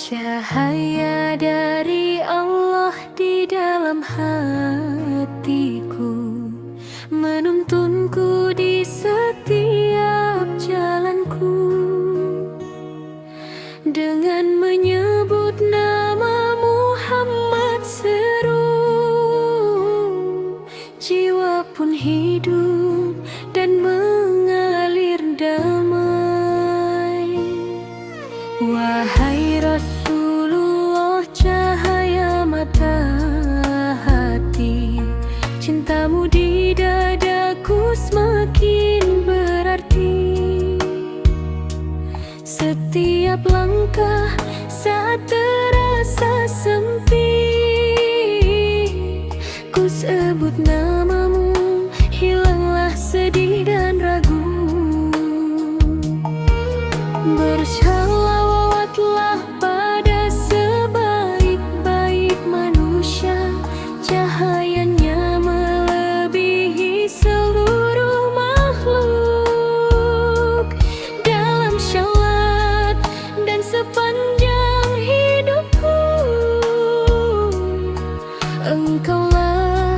Cahaya dari Allah di dalam hatiku, menuntunku di setiap jalanku. Dengan menyebut nama Muhammad seru, jiwa pun hidup dan mengalir damai. Wahai Rasulullah, cahaya mata hati, cintamu di dadaku semakin berarti. Setiap langkah saat terasa sempit, ku sebut namamu, hilanglah sedih dan ragu. Bersalawatlah pada sebaik-baik manusia, cahayanya melebihi seluruh makhluk. Dalam syawat dan sepanjang hidupku, Engkaulah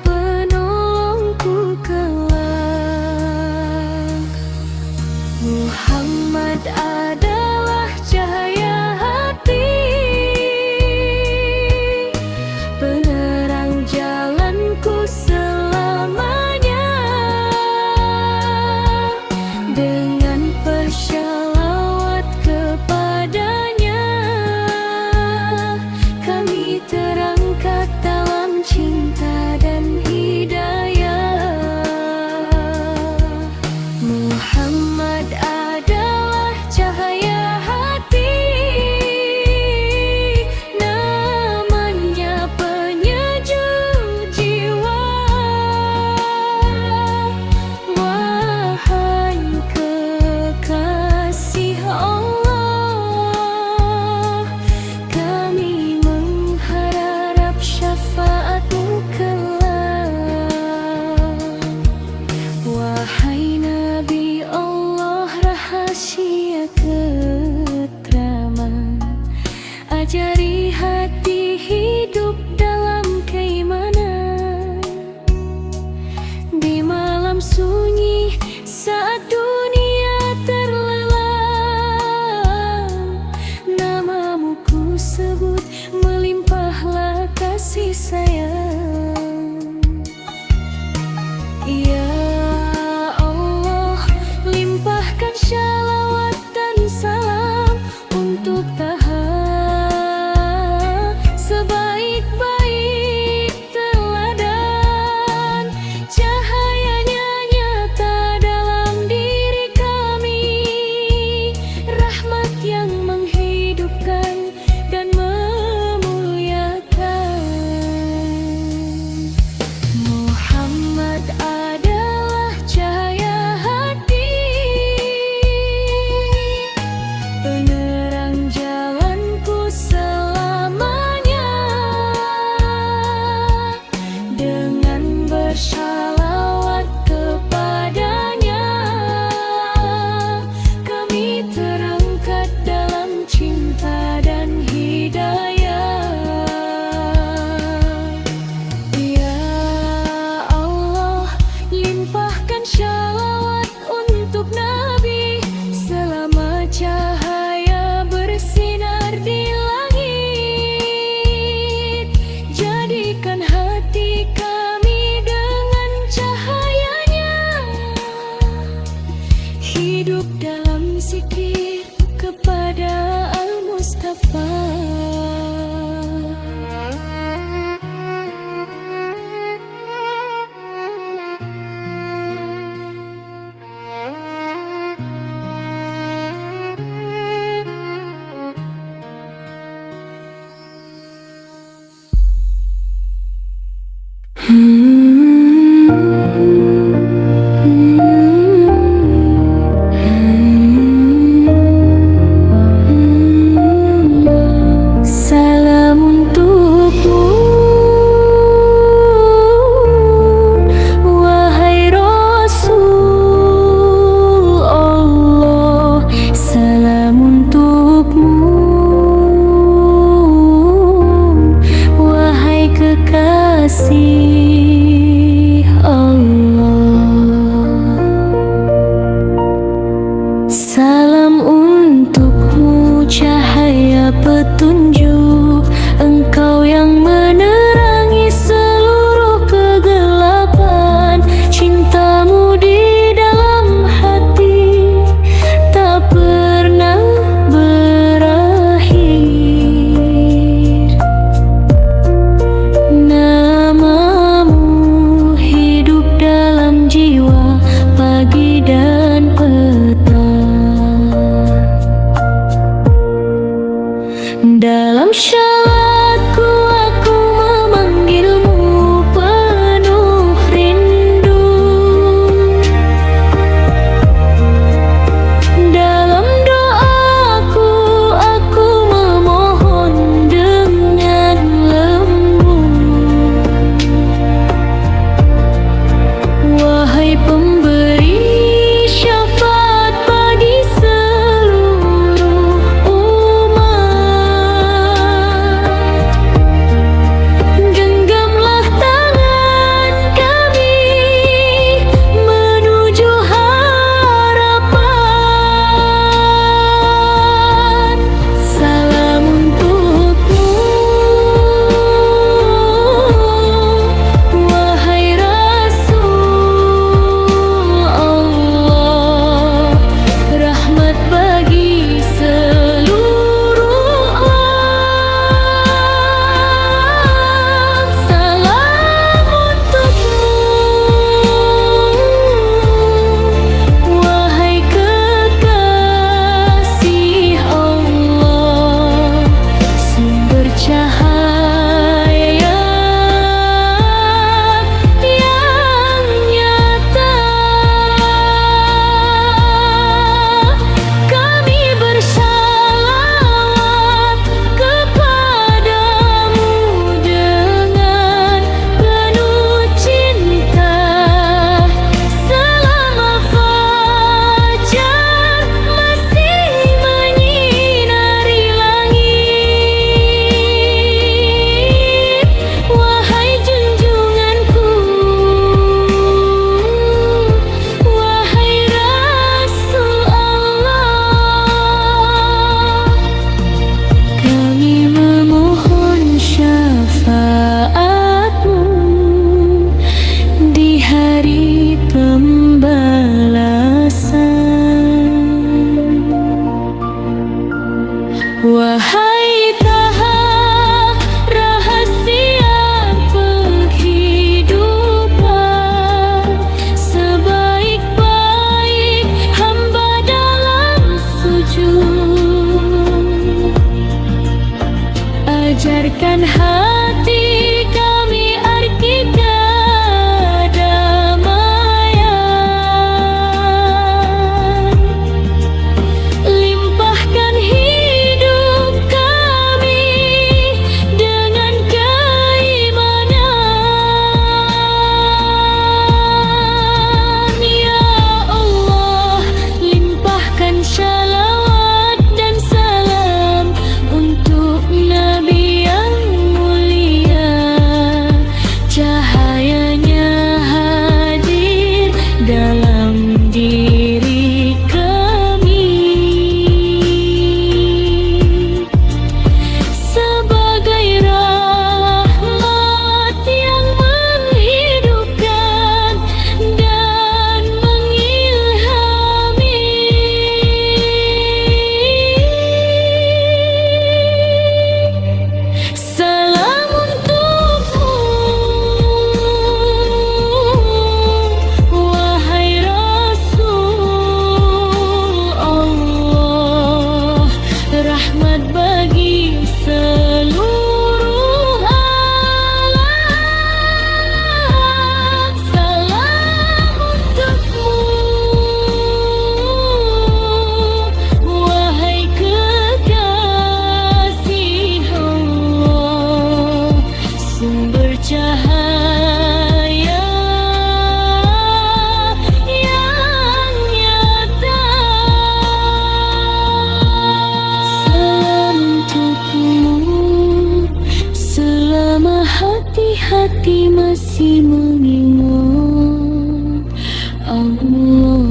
penolongku kelak. Muhammad adalah cahaya hati, penerang jalanku selamanya. Dengan bersyalawat kepadanya, kami terangkat dalam cinta dan hidayah. Muhammad adalah cahaya hati, namanya penyejuk jiwa. Wahai kekasih Allah, kami mengharap syafaatmu kelak. Wahai Nabi Allah, rahasia ketraman, ajari hati hidup dalam keimanan. Di malam sunyi saat dunia terlelap, namamu ku sebut, melimpahlah kasih sayang. Ya Allah, limpahkan shalawat dan salam untuk Taha petunjuk, Engkau yang menerangi seluruh kegelapan. Cintamu di dalam hati tak pernah berakhir. Namamu hidup dalam jiwa pagi dan dalam syalatku aku memanggilmu penuh rindu. Dalam doaku aku memohon dengan lembut. Wahai pemberi syafaat bagi seluruh genggamlah tangan kami menuju harapan. Salam untukmu, wahai Rasul Allah, rahmat bagi seluruh alam. Salam untukmu, wahai kekasih Allah, sumber cahaya yang nyata. Kami bersalawat kepadamu dengan penuh cinta selama fajar masih menyinari langit. Wahai junjunganku, wahai Rasul Allah, kami memohon syafaatmu di hari pembalasan. Wahai Taha, rahasia penghidupan, sebaik-baik hamba dalam sujud. Ajarkan hati kami arti kedamaian. Limpahkan hidup kami dengan keimanan. Ya Allah, limpahkan shalawat dan salam untuk Nabi yang mulia. Cahayanya hadir dalam diri kami sebagai rahmat yang menghidupkan dan mengilhami. Salam untukmu, wahai Rasul Allah, rahmat bagi seluruh alam. Salam untukmu, wahai kekasih Allah, sumber cahaya yang nyata. Salam untukmu, selama hati-hati masih mengingat Allah.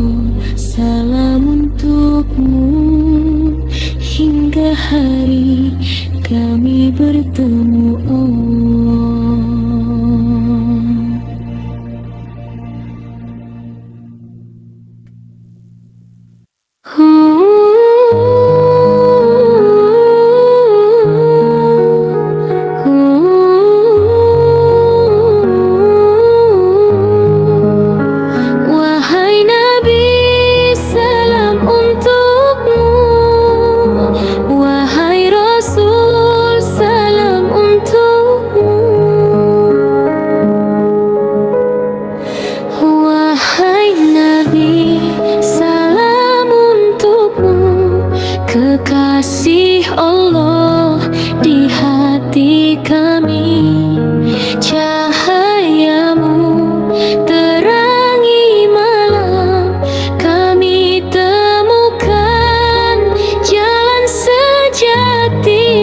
Salam untukmu hingga pada hari kami bertemu Allah. Wahai Nabi, salam untukmu. Wahai Rasul, salam untukmu. Wahai Nabi, salam untukmu. Kekasih Allah di hati kami, cahayamu terangi malam, kami temukan jalan sejati.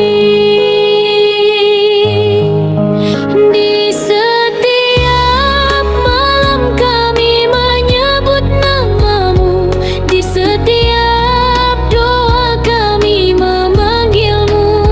Di setiap malam kami menyebut namamu, di setiap doa kami memanggilmu.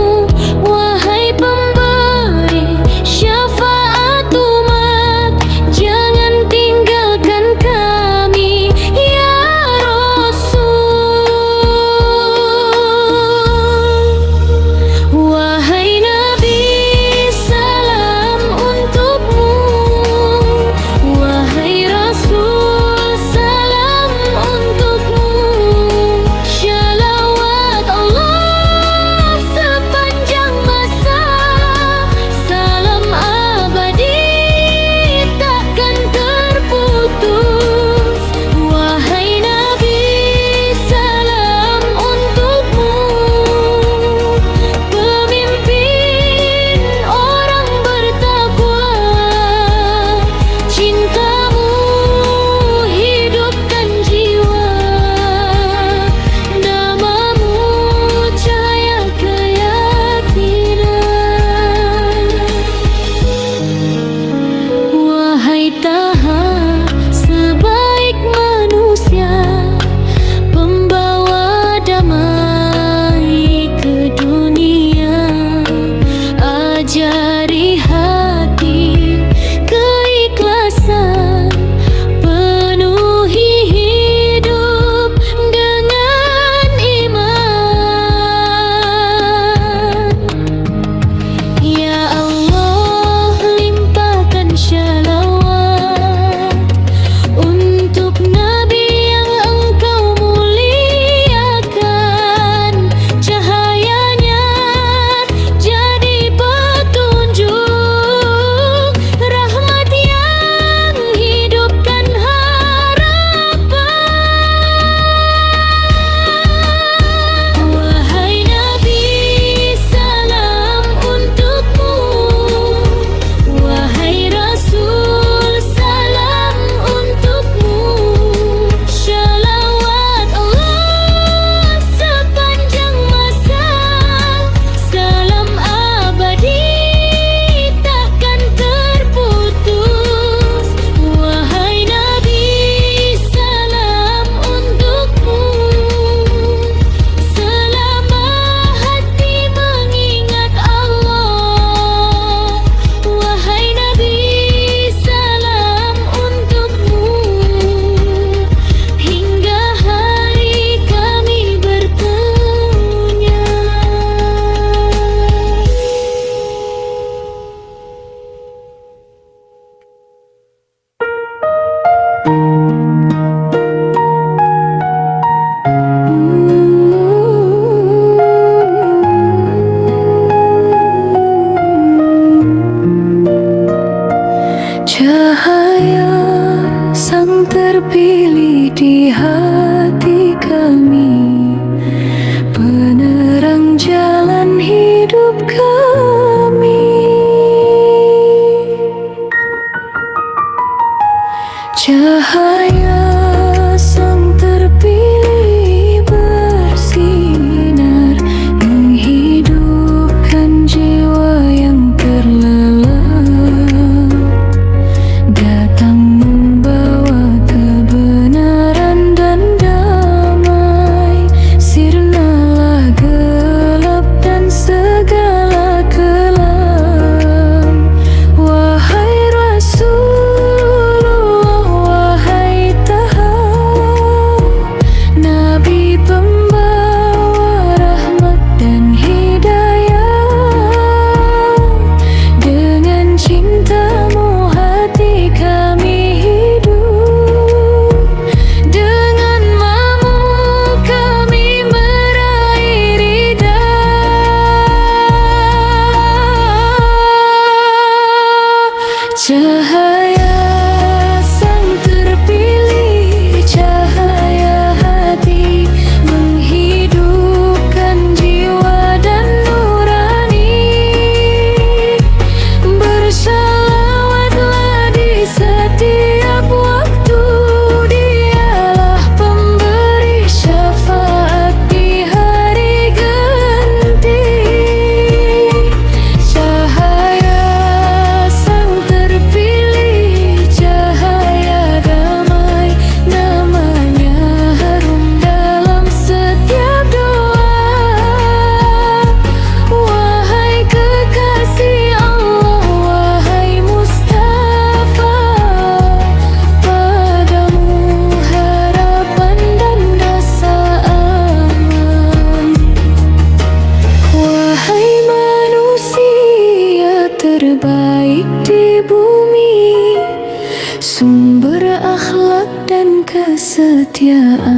kesetiaan.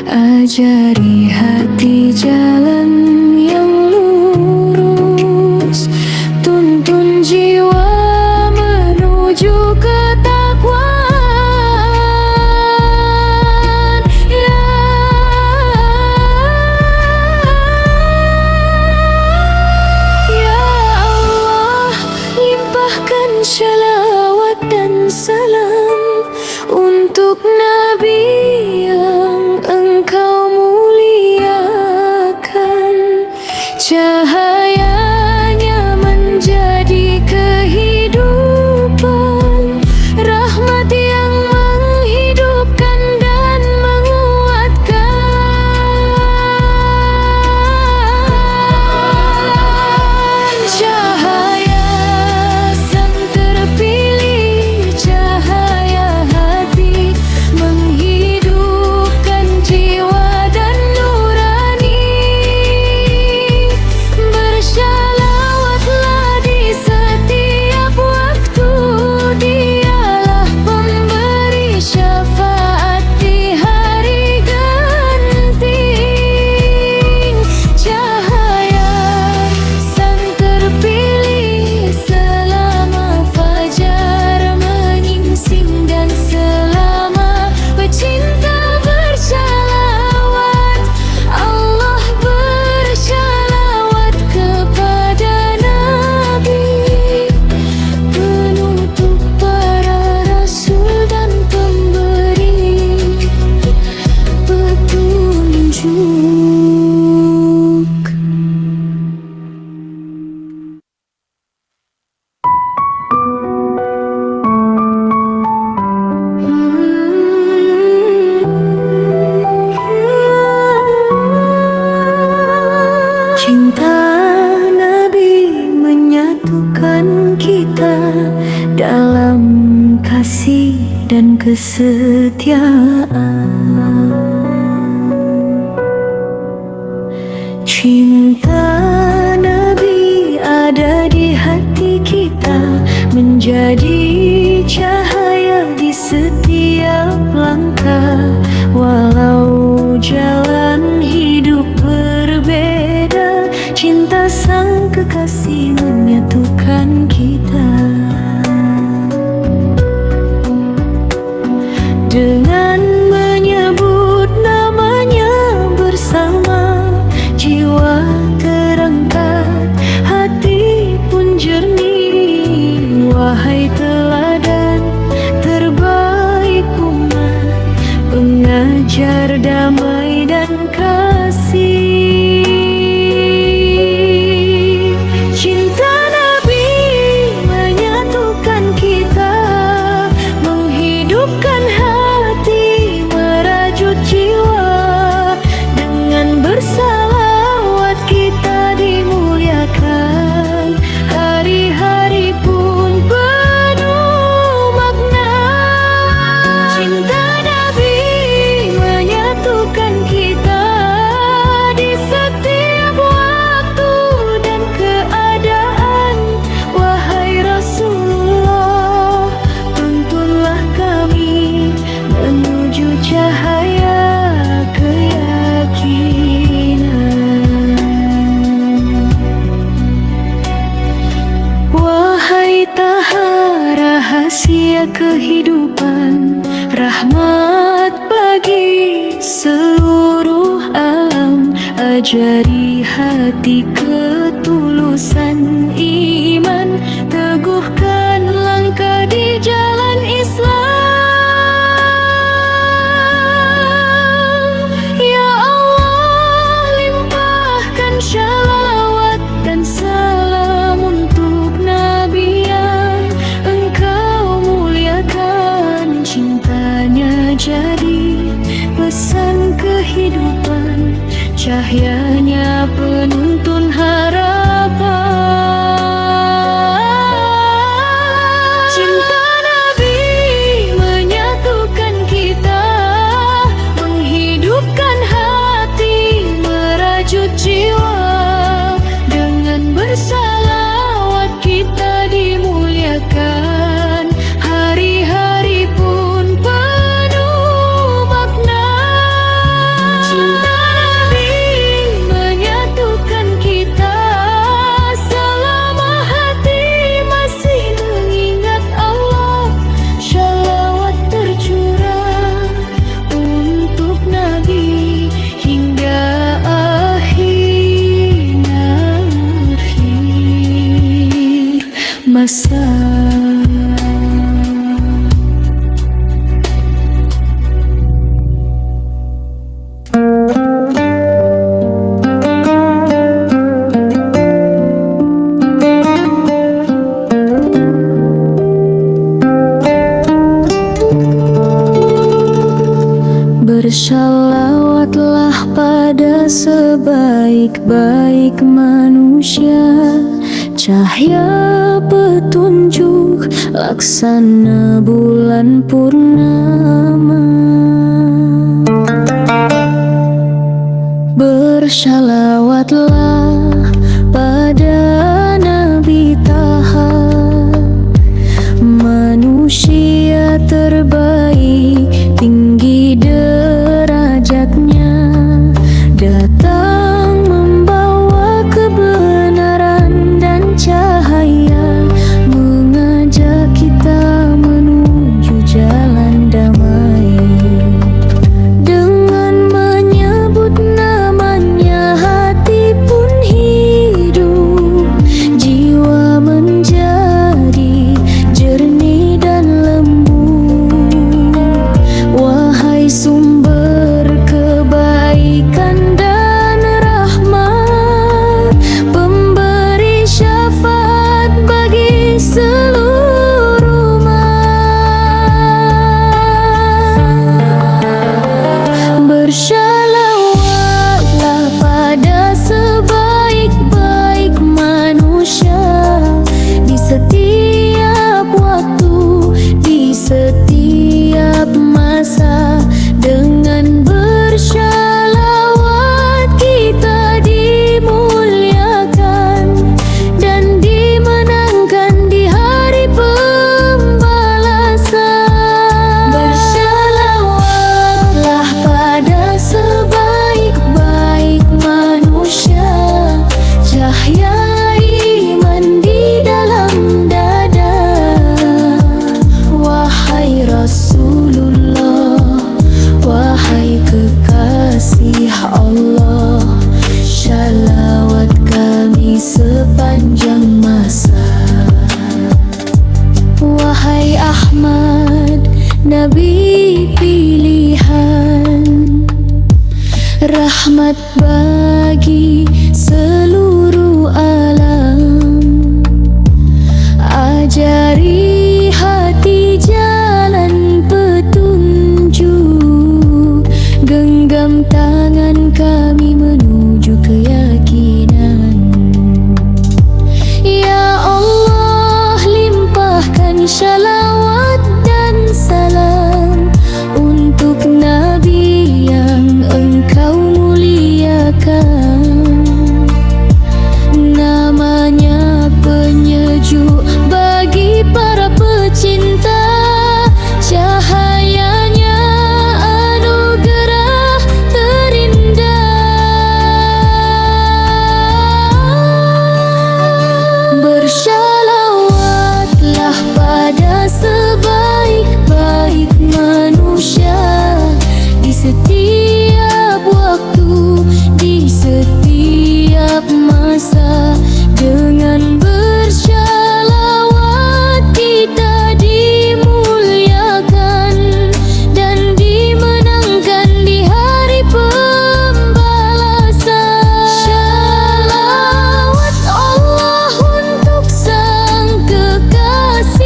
Ajari hati jalan yang lurus, tuntun jiwa menuju ketakwaan. Ya Allah, limpahkan shalawat dan salam untuk Nabi yang Engkau muliakan. Cahayanya menjadi kehidupan, rahmat yang menghidupkan dan menguatkan. Cahaya sang terpilih, cahaya hati menghidupkan jiwa dan nurani. Bersalawatlah di setiap waktu, dialah pemberi syafaat di hari genting. Cahaya sang terpilih selama fajar menyingsing dan selama pecinta bersalawat. Allah bersalawat kepada Nabi, penutup para rasul dan pemberi petunjuk. Cinta Nabi menyatukan kita dalam kasih dan kesetiaan. Cinta Nabi ada di hati kita, menjadi cahaya di setiap langkah. Walau jalan hidup berbeda, cinta sang kekasih menyatukan kita. Dengan menyebut namanya bersama, jiwa terangkat, hati pun jernih. Wahai teladan terbaik umat, pengajar damai dan kasih. Cinta Nabi menyatukan kita, menghidupkan hati, merajut jiwa. Dengan bersalawat kita dimuliakan, hari-hari pun penuh makna. Cinta Nabi menyatukan kita di setiap waktu dan keadaan. Wahai Rasulullah, tuntunlah kami menuju cahaya keyakinan. Wahai taha rahasia kehidupan, rahmat bagi seluruh alam. Ajari hati ketulusan iman, teguhkan langkah di jalan Islam. Ya Allah, limpahkan shalawat dan salam untuk Nabi yang Engkau muliakan. Cintanya jadi pesan kehidupan, cahyanya penuntun harapan. Cinta Nabi menyatukan kita, menghidupkan hati, merajut jiwa. Dengan bersalawat kita dimuliakan, hari-hari pun sebaik-baik manusia, cahaya petunjuk laksana bulan purnama. Bersalawatlah pada Nabi Taha, manusia terbaik, tinggi derajatnya, datang membawa kebenaran dan cahaya, mengajak kita menuju jalan damai. Dengan menyebut namanya hati pun hidup, jiwa menjadi jernih dan lembut. Wahai sumber kebaikan dan rahmat, pemberi syafaat bagi seluruh umat. Bersalawatlah pada sebaik-baik manusia, di setiap waktu, di setiap masa. Dengan bersalawat kita dimuliakan dan dimenangkan di hari pembalasan. Bersalawatlah pada sebaik-baik manusia, cahaya iman di dalam dada. Wahai Rasulullah, wahai kekasih Allah, shalawat kami sepanjang masa. Wahai Ahmad, Nabi pilihan, rahmat bagi seluruh alam. Ajari hati jalan petunjuk, genggam tangan kami menuju keyakinan. Ya Allah, limpahkan shalawat dan salam untuk Nabi yang Engkau muliakan. Namanya penyejuk bagi para pecinta, cahayanya anugerah terindah. Bersalawatlah pada sebaik-baik manusia, di setiap waktu, di setiap masa. Dengan bersalawat kita dimuliakan dan dimenangkan di hari pembalasan. Shalawat Allah untuk sang kekasih,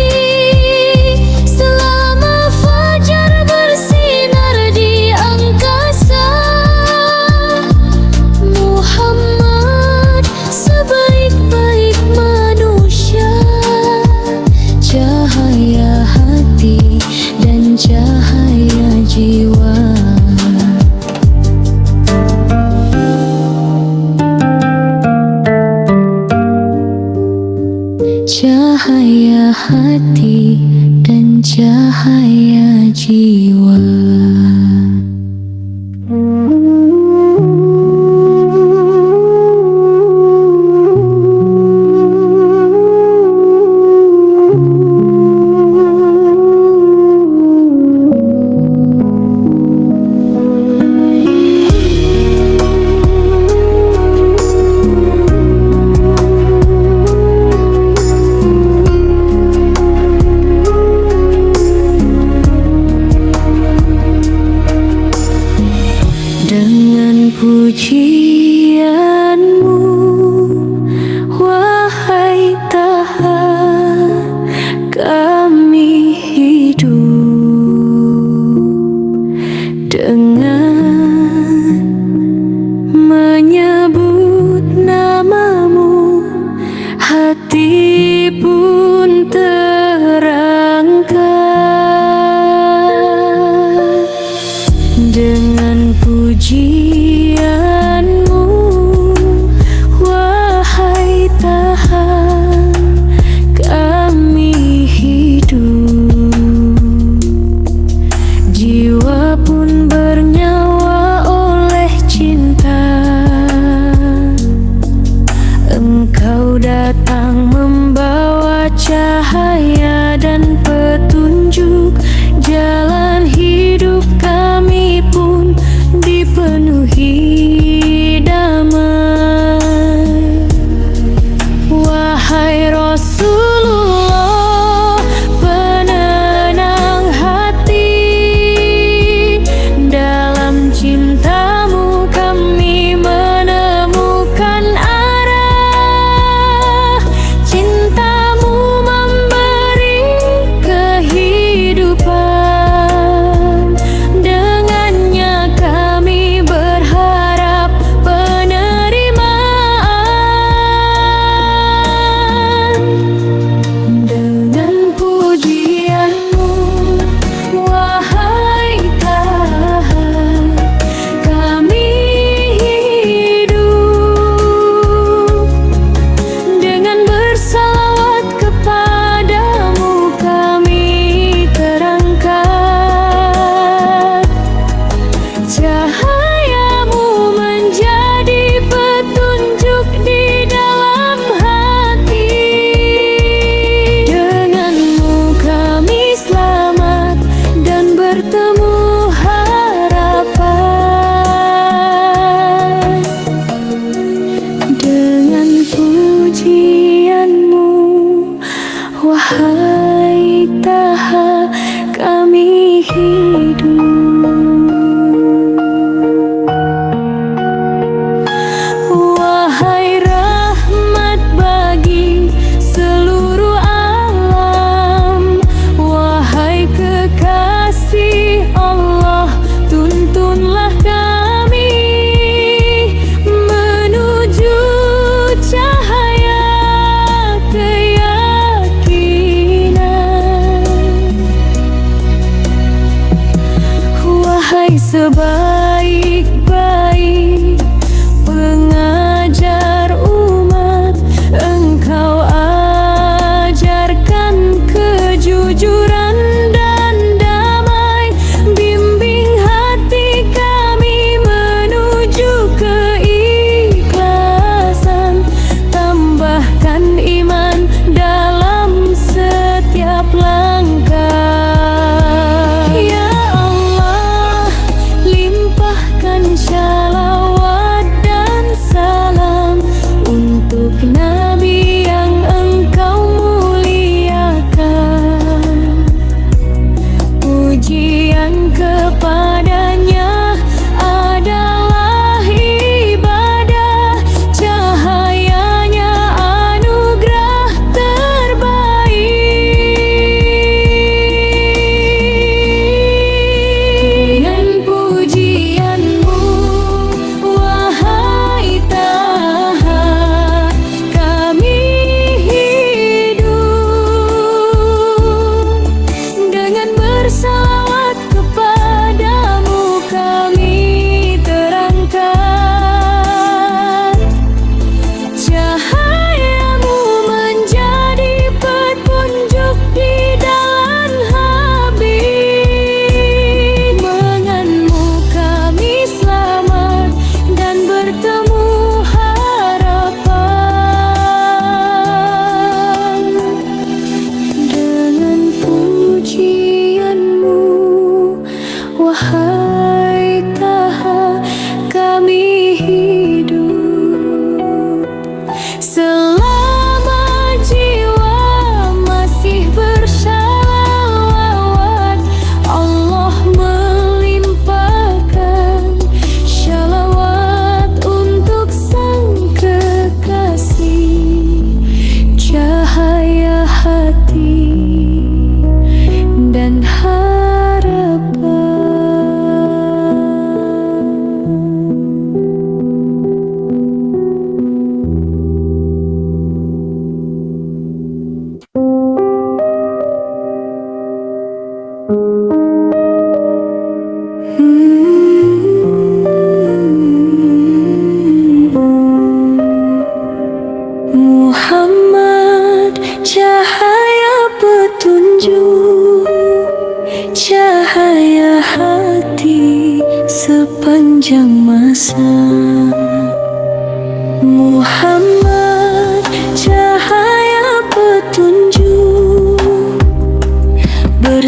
selama fajar bersinar di angkasa. Muhammad sebaik-baik manusia, cahaya hati dan cahaya jiwa. Cahaya hati dan cahaya jiwa. pujianmu, wahai Taha, kami hidup dengan menyebut namamu, hati pun terangkat dengan pujianmu, wahai Tuhan kami hidup. Jiwa pun bernyawa oleh cinta.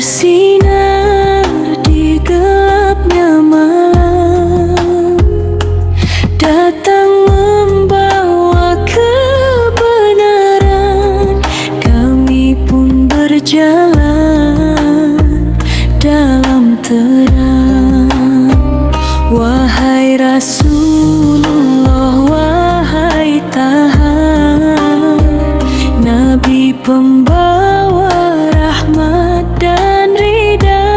bersinar di gelapnya malam, datang membawa kebenaran. Kami pun berjalan dalam terang. Wahai Rasulullah, wahai Taha, Nabi pembawa rahmat dan rida.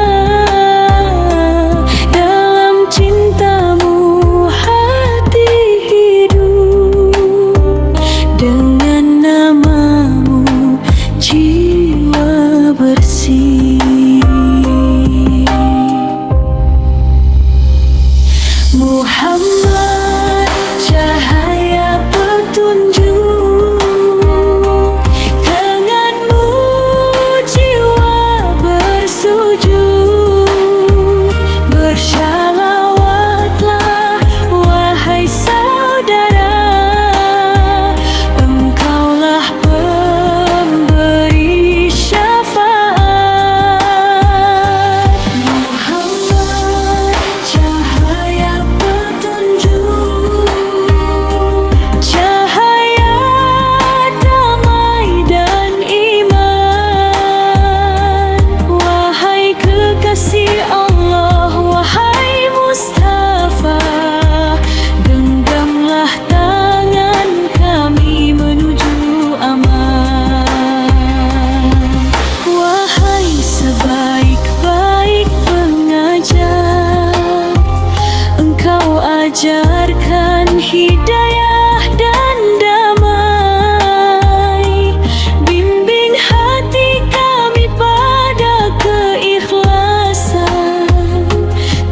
Dalam cintamu hati hidup, dengan namamu jiwa bersih. Muhammad, cahaya petunjuk, denganmu jiwa bersujud. Bersalawatlah wahai saudara, engkaulah pemberi syafaat. Muhammad, cahaya petunjuk, cahaya damai dan iman. Wahai kekasih Allah, wahai Mustafa, genggamlah tangan kami menuju aman. Wahai sebaik-baik pengajar, engkau ajarkan hidayah dan damai. Bimbing hati kami pada keikhlasan,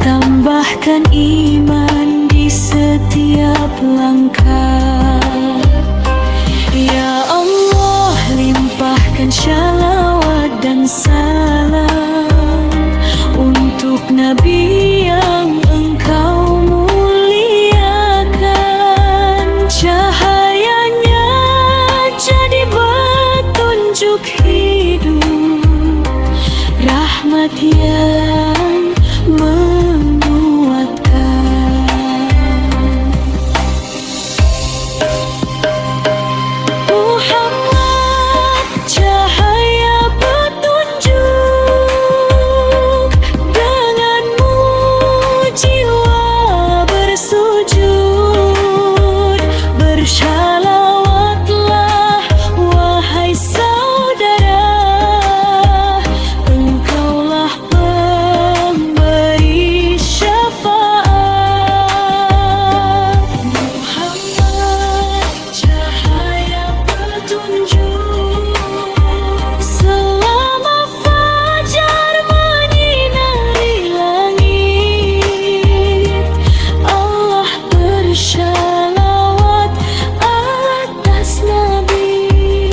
tambahkan iman di setiap langkah. Ya Allah, limpahkan shalawat dan salam untuk Nabi yang engkau muliakan. Cahayanya jadi petunjuk hidup, rahmat yang menguatkan. Muhammad, cahaya petunjuk, denganmu jiwa bersujud. Bersalawatlah wahai saudara, engkaulah pemberi syafaat. Muhammad, cahaya petunjuk, selama fajar menyinari langit, Allah bersalawat atas Nabi,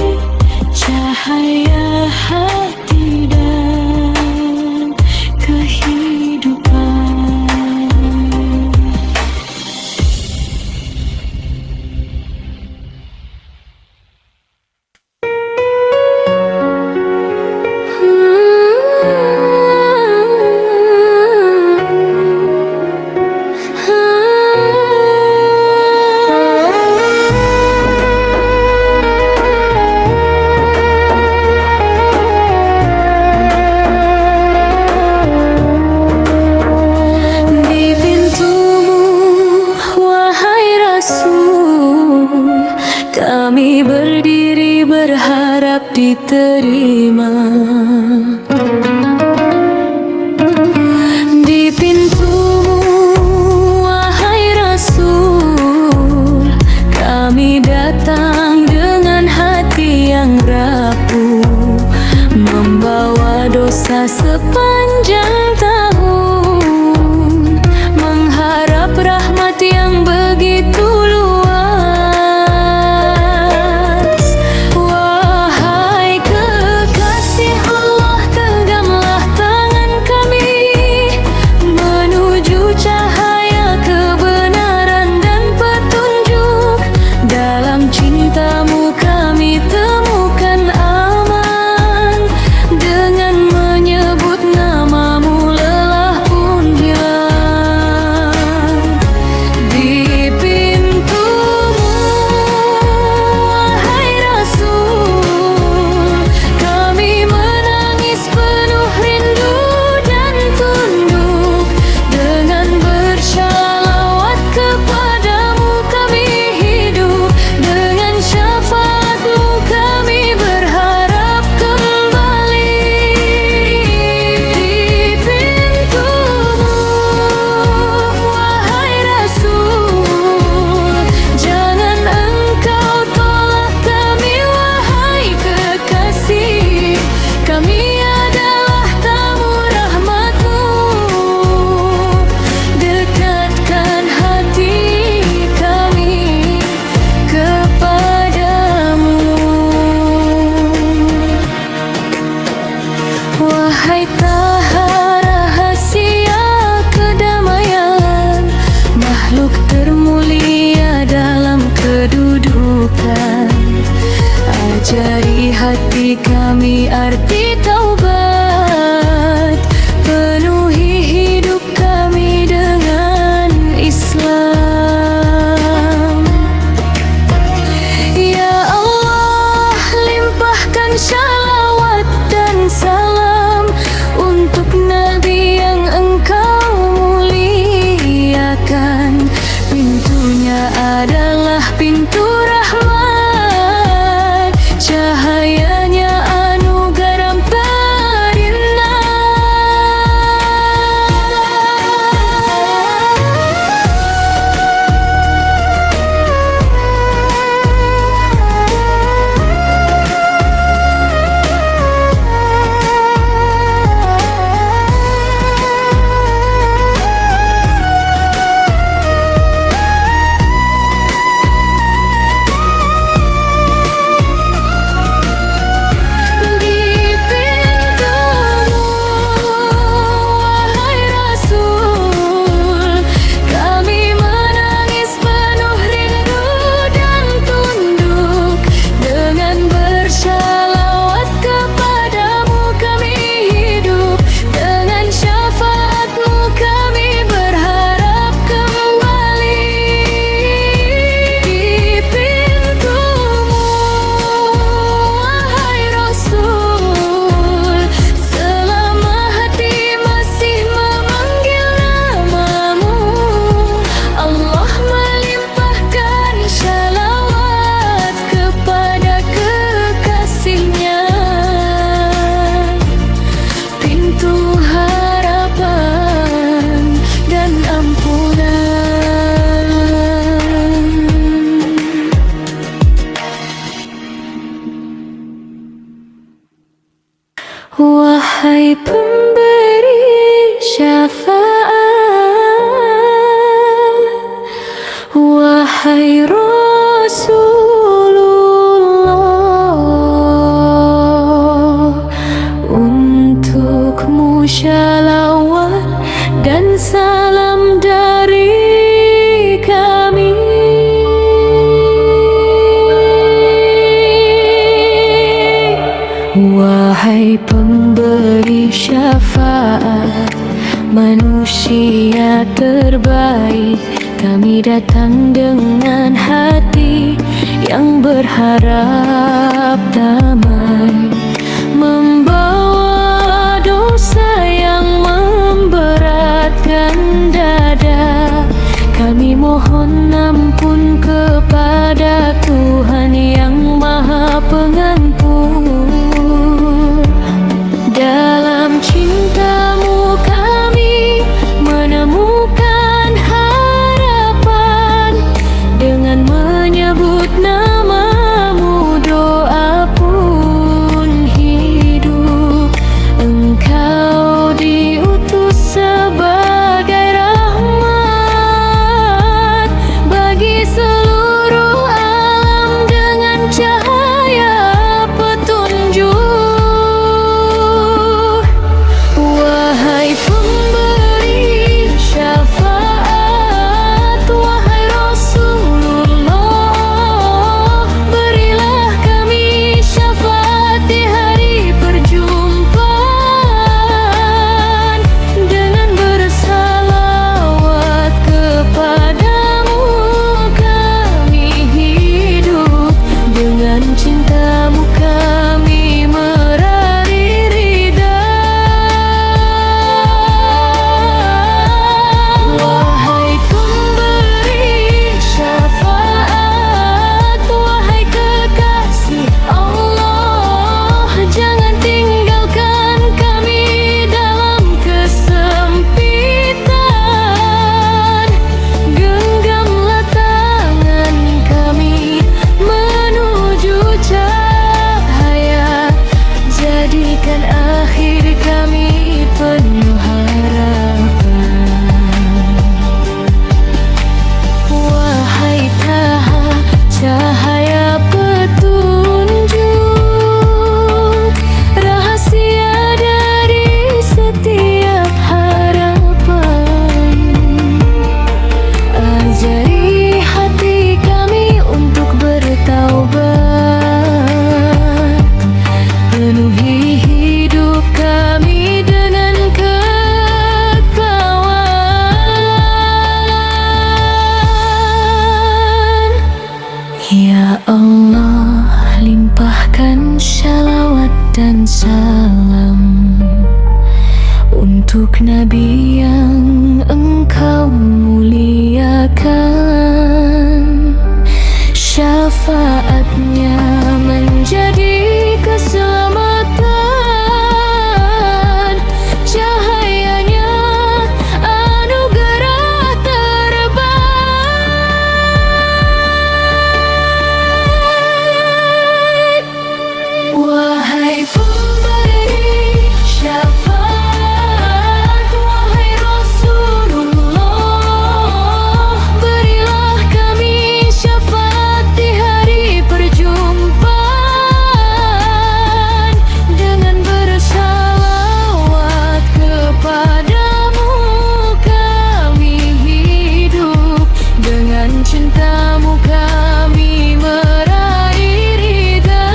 cahaya hati dan kehidupan. Di pintumu, wahai Rasul, kami berdiri berharap diterima. Di pintumu, wahai Rasul, kami datang dengan hati yang rapuh, membawa dosa sepanjang tahun, mengharap rahmat yang begitu luas. Wahai kekasih Allah, Wahai pemberi syafaat, manusia terbaik, kami datang dengan hati yang berharap damai, membawa dosa yang memberatkan dada. Kami mohon ampun kepada Tuhan yang Maha Pengampun. Dalam cinta-Mu kami menemukan harapan, dengan menyebut nama-Mu doa pun hidup. Engkau diutus sebagai rahmat bagi seluruh alam dengan cahaya petunjuk. Wahai pemberi syafaat, wahai Rasulullah, berilah kami syafaat di hari perjumpaan, dengan bersalawat kepadamu kami hidup, dengan cinta-Mu kami meraih ridha. Wahai pemberi syafaat, wahai kekasih Allah, jangan tinggalkan kami dalam kesempitan. Genggamlah tangan kami menuju cahaya, jadikan akhir kami penuh harapan. Wahai Taha, cahaya petunjuk, rahasia dari setiap harapan. Ajari hati kami untuk bertaubat, penuhi hidup kami dengan kekawal. Ya Allah, limpahkan shalawat dan salam untuk Nabi yang Engkau muliakan. Syafaatnya menjadi keselamatan, cahayanya anugerah terbaik. Wahai pemberi syafaat, wahai Rasulullah, berilah kami syafaat di hari perjumpaan, dengan bersalawat kepadamu kami hidup, dengan cinta-Mu kami meraih ridha.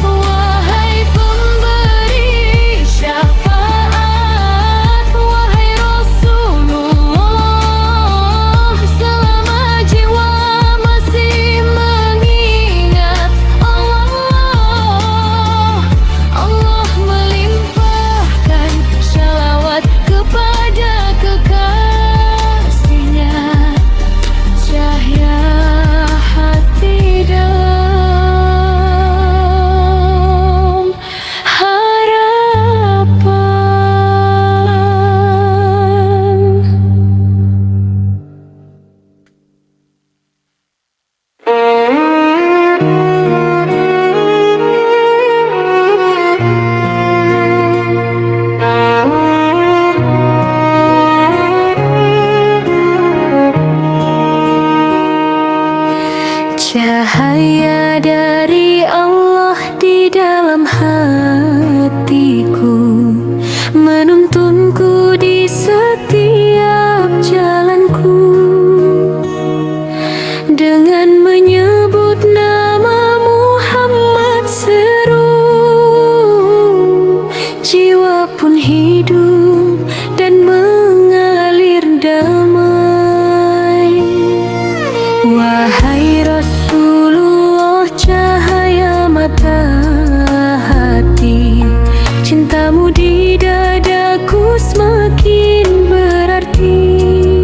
Wahai pemberi syafaat, wahai Rasulullah, selama jiwa masih mengingat Allah, Allah melimpahkan shalawat kepada kekasihnya, cahaya hati dalam harapan. Cahaya dari Allah di dalam hatiku, menuntunku di setiap jalanku. Dengan menyebut nama Muhammad seru Wahai Rasulullah, cahaya mata hati, cintamu di dadaku semakin berarti.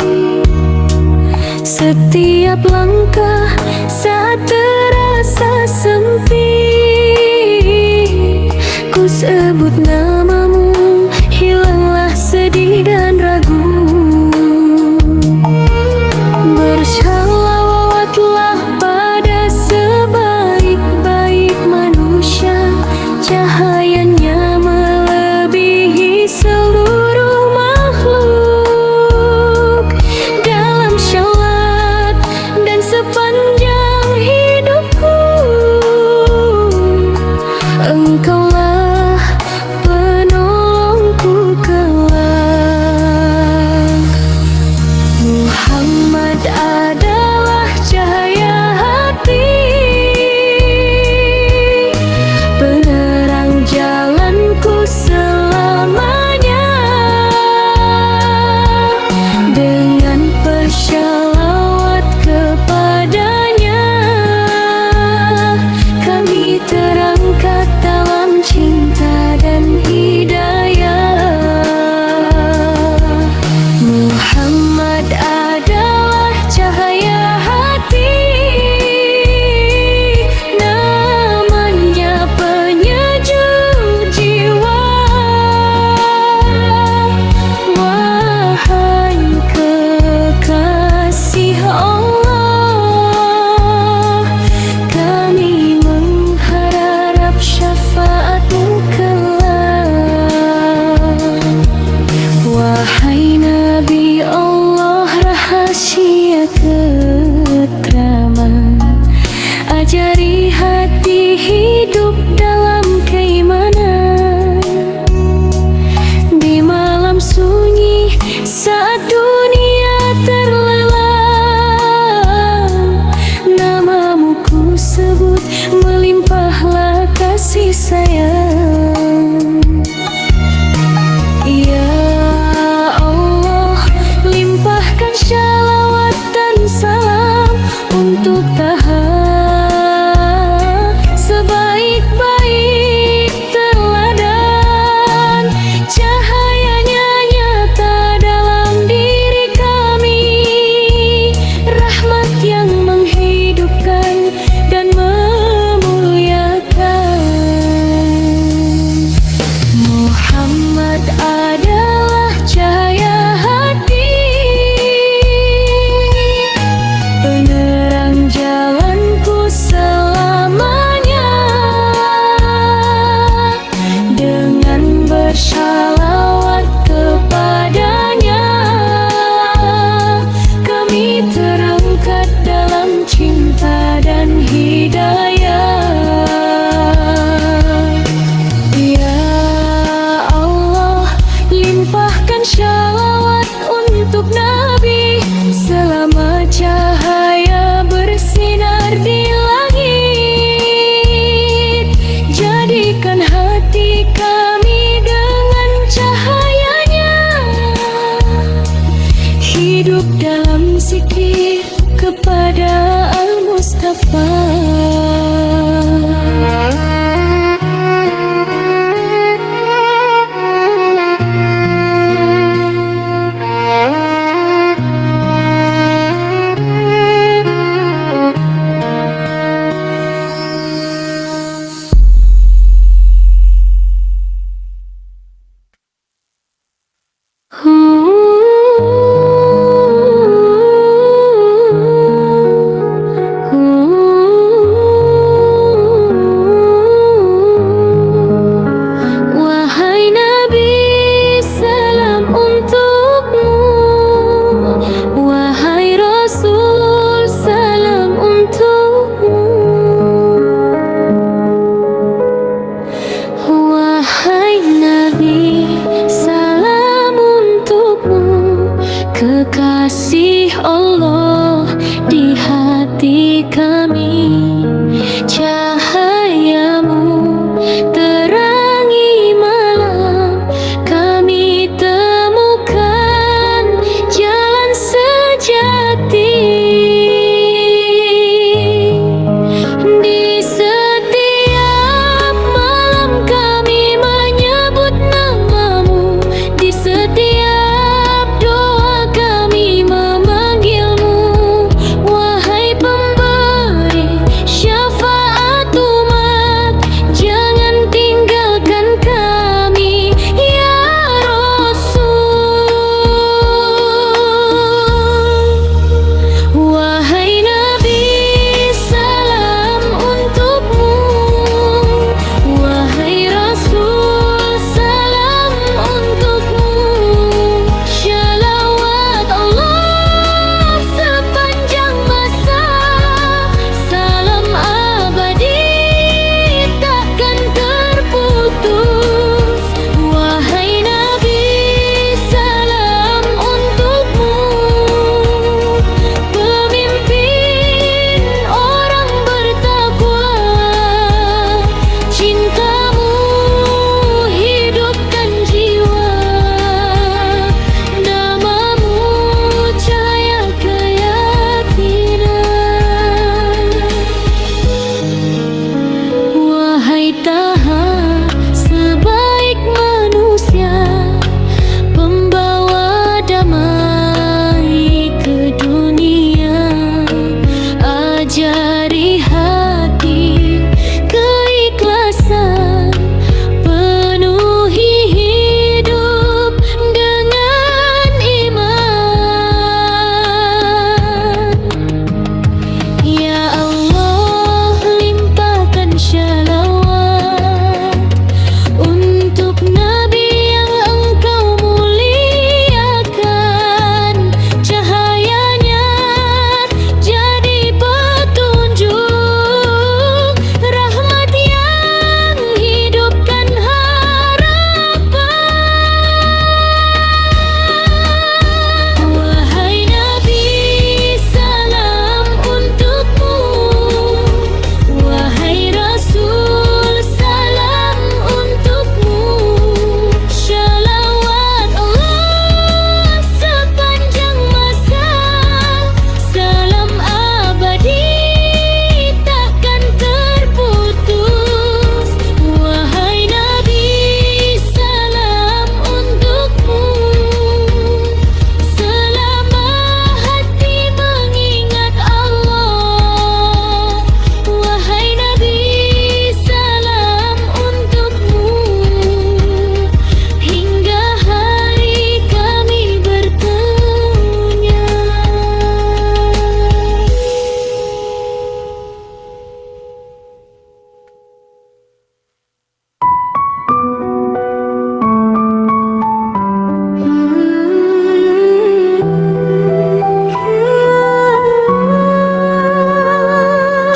Setiap langkah saat terasa sempit, ku sebut namamu, hilanglah sedih dan ragu. Bersalawatlah pada sebaik-baik manusia, cahayanya melebihi seluruh makhluk. Dalam syawat dan sepanjang hidupku, Engkaulah penolongku kelak. Muhammad adalah cahaya hati, penerang jalanku selamanya. Dengan bersyalawat kepadanya, kami terangkat dalam cinta dan hidayah. Muhammad adalah cahaya hati, namanya penyejuk jiwa. Wahai kekasih Allah, kami mengharap syafaat-Mu kelak. Wahai Nabi Allah, rahasia ketraman, ajari hati hidup dalam keimanan. Di malam sunyi saat dunia terlelap, namamu ku sebut, melimpahlah kasih sayang. Ya Allah, limpahkan shalawat dan salam untuk Taha, sebaik-baik teladan. Cahayanya nyata dalam diri kami, rahmat yang menghidupkan dan memuliakan. Muhammad adalah cahaya hati, penerang jalanku selamanya. Dengan bersalawat kepadanya, kami terangkat dalam cinta dan hidayah. Ya Allah, limpahkan shalawat untuk Nabi, selama cahaya bersinar di langit. Jadikan hati kami dengan cahayanya, hidup dalam zikir kepada Al-Mustafa. Ajari hati keikhlasan, penuhi hidup dengan iman. Ya Allah, limpahkan shalawat untuk Nabi yang Engkau muliakan. Cahayanya jadi petunjuk, rahmat yang hidupkan harapan. Wahai Nabi, salam untukmu. Wahai Rasul, salam untukmu. Shalawat Allah sepanjang masa, salam abadi takkan terputus. Wahai Nabi, salam untukmu. Selama hati mengingat Allah. Wahai Nabi, salam untukmu. Hingga hari kami bertemu.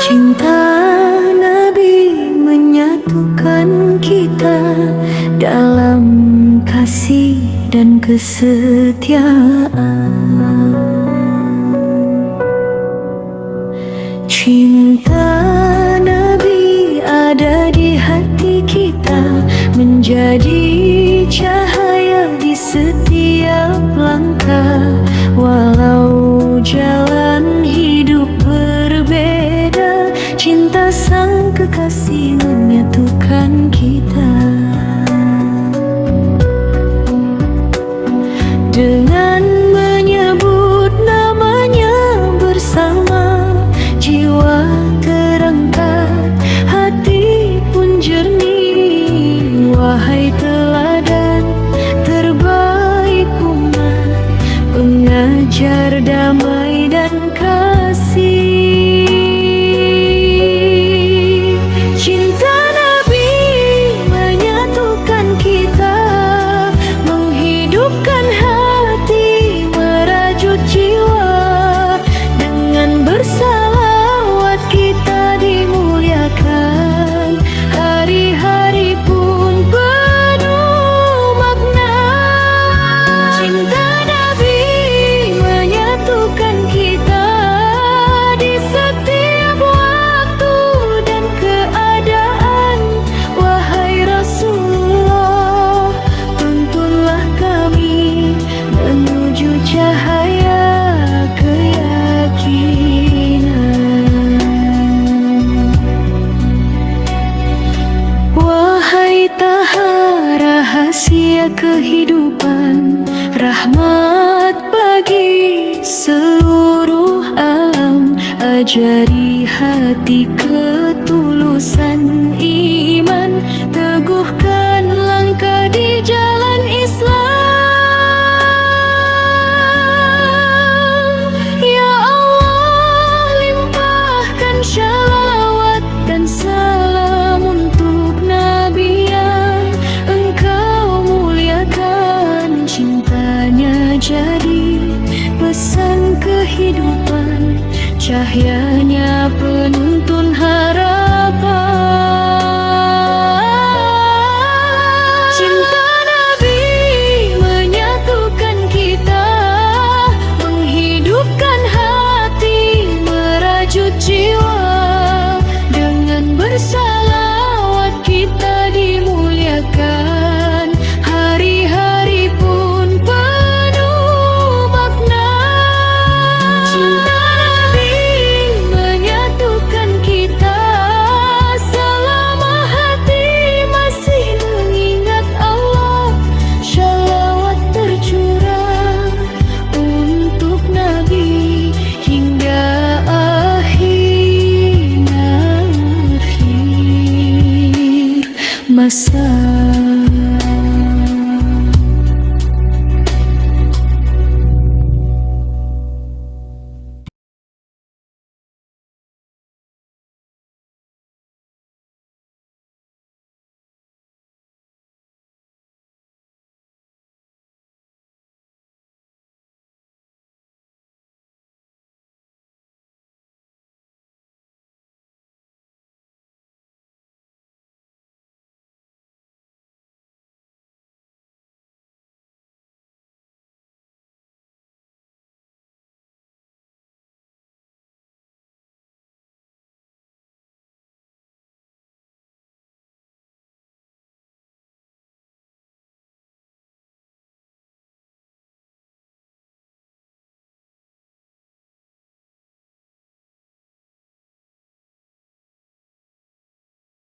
Cinta Nabi menyatukan kita dalam kasih dan kesetiaan. Cinta Nabi ada di hati kita, menjadi cahaya di setiap langkah. Walau jalan hidup berbeda, cinta sang kekasih menyatukan kita. Dengan menyebut namanya bersama, jiwa terangkat, hati pun jernih. Wahai teladan terbaik umat, pengajar damai dan kasih. Cinta Nabi menyatukan kita, menghidupkan hati, merajut jiwa. Dengan bersalawat kita dimuliakan, hari-hari pun penuh makna. Cinta Nabi menyatukan kita di setiap waktu dan keadaan. Wahai Rasulullah, tuntunlah kami menuju cahaya keyakinan. Wahai taha rahasia kehidupan, rahmat bagi seluruh alam. Ajari hati ketulusan iman, teguhkan langkah di jalan Islam. Ya Allah, limpahkan shalawat dan salam untuk Nabi yang Engkau muliakan. Cintanya jadi pesan kehidupan, cahaya